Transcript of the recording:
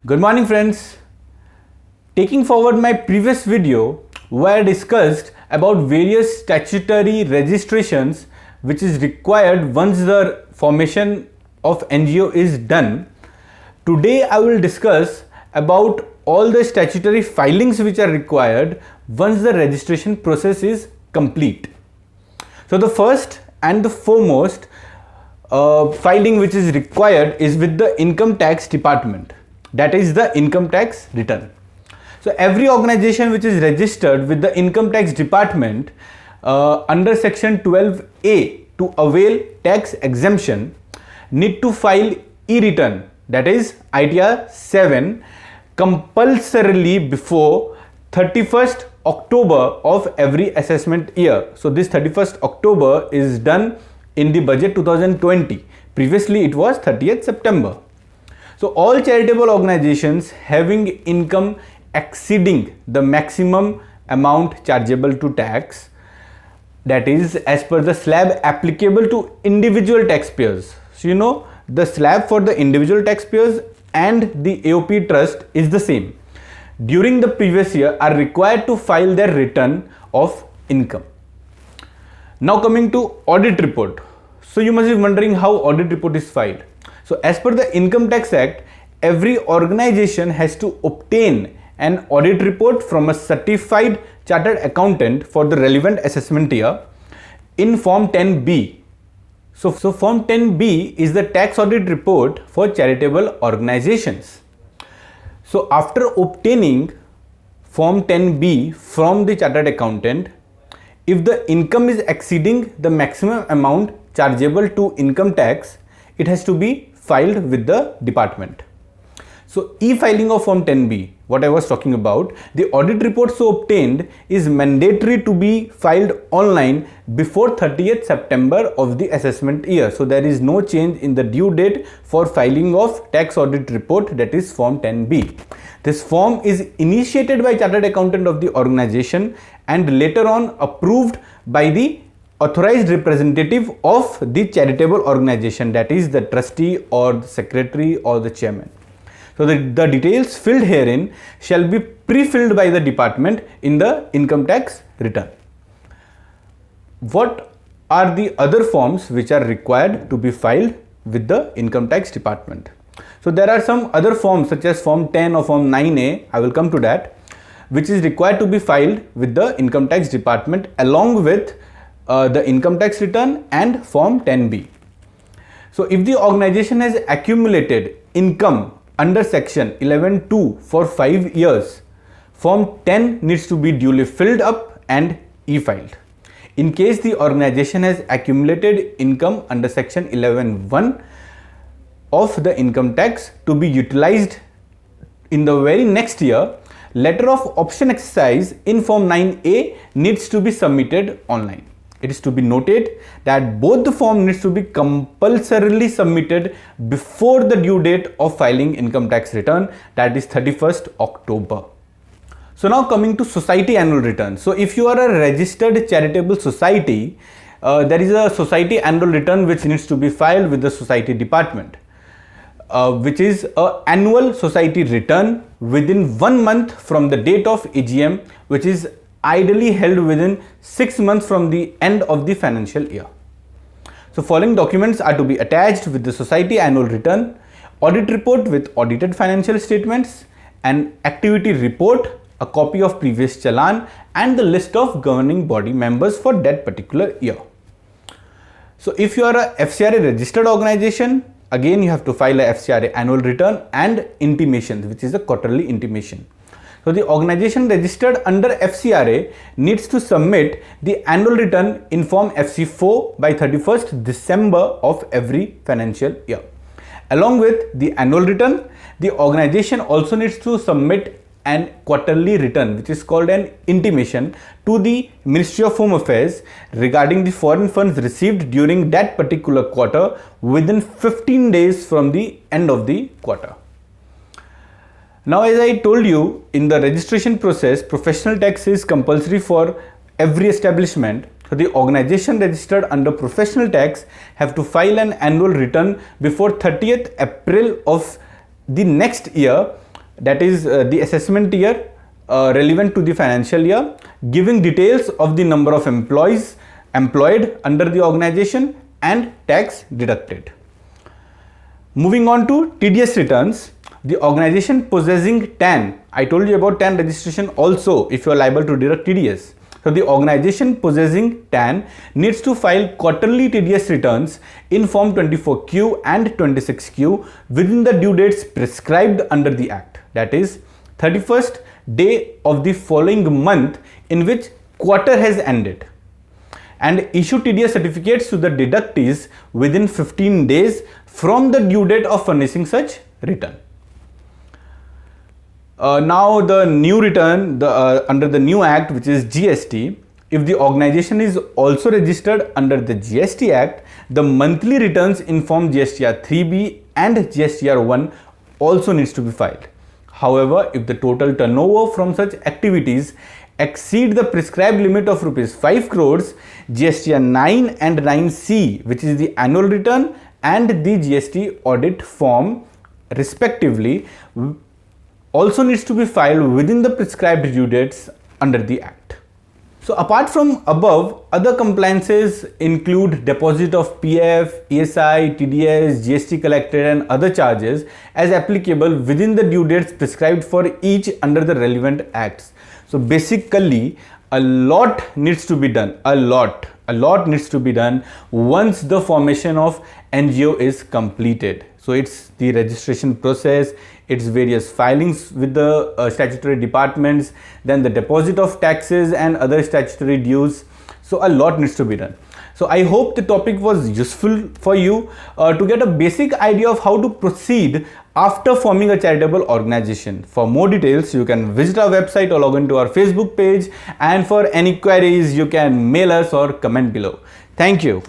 Good morning friends. Taking forward my previous video where I discussed about various statutory registrations which is required once the formation of NGO is done. Today I will discuss about all the statutory filings which are required once the registration process is complete. So the first and the foremost filing which is required is with the income tax department. That is the income tax return. So every organization which is registered with the income tax department under section 12A to avail tax exemption need to file e-return, that is ITR 7, compulsorily before 31st October of every assessment year. So this 31st October is done in the budget 2020. Previously it was 30th September. So all charitable organizations having income exceeding the maximum amount chargeable to tax, that is as per the slab applicable to individual taxpayers. So you know the slab for the individual taxpayers and the AOP trust is the same. During the previous year are required to file their return of income. Now coming to audit report. So you must be wondering how audit report is filed. So as per the Income Tax Act, every organization has to obtain an audit report from a certified chartered accountant for the relevant assessment year in Form 10B. So Form 10B is the tax audit report for charitable organizations. So after obtaining Form 10B from the chartered accountant, if the income is exceeding the maximum amount chargeable to income tax, it has to be filed with the department. So e-filing of Form 10B, what I was talking about, the audit report so obtained is mandatory to be filed online before 30th September of the assessment year. So there is no change in the due date for filing of tax audit report, that is Form 10B. This form is initiated by chartered accountant of the organization and later on approved by the authorized representative of the charitable organization, that is the trustee or the secretary or the chairman. So the details filled herein shall be pre-filled by the department in the income tax return. What are the other forms which are required to be filed with the income tax department? So there are some other forms such as Form 10 or Form 9A, I will come to that, which is required to be filed with the income tax department along with the income tax return and Form 10B. So if the organization has accumulated income under section 11(2) for 5 years, Form 10 needs to be duly filled up and e-filed. In case the organization has accumulated income under section 11(1) of the income tax to be utilized in the very next year, letter of option exercise in Form 9A needs to be submitted online. It is to be noted that both the form needs to be compulsorily submitted before the due date of filing income tax return, that is 31st October. So now coming to society annual return. So if you are a registered charitable society, there is a society annual return which needs to be filed with the society department, which is an annual society return within 1 month from the date of AGM, which is ideally held within 6 months from the end of the financial year. So following documents are to be attached with the society annual return: audit report with audited financial statements, an activity report, a copy of previous challan, and the list of governing body members for that particular year. So if you are a FCRA registered organization, again you have to file a FCRA annual return and intimation, which is a quarterly intimation. So the organization registered under FCRA needs to submit the annual return in Form FC4 by 31st December of every financial year. Along with the annual return, the organization also needs to submit an quarterly return, which is called an intimation, to the Ministry of Home Affairs regarding the foreign funds received during that particular quarter within 15 days from the end of the quarter. Now, as I told you, in the registration process, professional tax is compulsory for every establishment. So the organization registered under professional tax have to file an annual return before 30th April of the next year that is the assessment year relevant to the financial year, giving details of the number of employees employed under the organization and tax deducted. Moving on to TDS returns, the organization possessing TAN, I told you about TAN registration also if you are liable to deduct TDS. So the organization possessing TAN needs to file quarterly TDS returns in Form 24Q and 26Q within the due dates prescribed under the Act, that is 31st day of the following month in which quarter has ended, and issue TDS certificates to the deductees within 15 days from the due date of furnishing such return. Now the new return under the new act, which is GST, if the organization is also registered under the GST Act, the monthly returns in Form GSTR 3B and GSTR 1 also needs to be filed. However, if the total turnover from such activities exceed the prescribed limit of rupees 5 crores, GSTR 9 and 9C, which is the annual return and the GST audit form respectively, also needs to be filed within the prescribed due dates under the Act. So apart from above, other compliances include deposit of PF, ESI, TDS, GST collected and other charges as applicable within the due dates prescribed for each under the relevant acts. So basically a lot needs to be done, a lot needs to be done once the formation of NGO is completed. So it's the registration process, its various filings with the statutory departments, then the deposit of taxes and other statutory dues. So a lot needs to be done. So I hope the topic was useful for you to get a basic idea of how to proceed after forming a charitable organization. For more details, you can visit our website or log into our Facebook page, and for any queries, you can mail us or comment below. Thank you.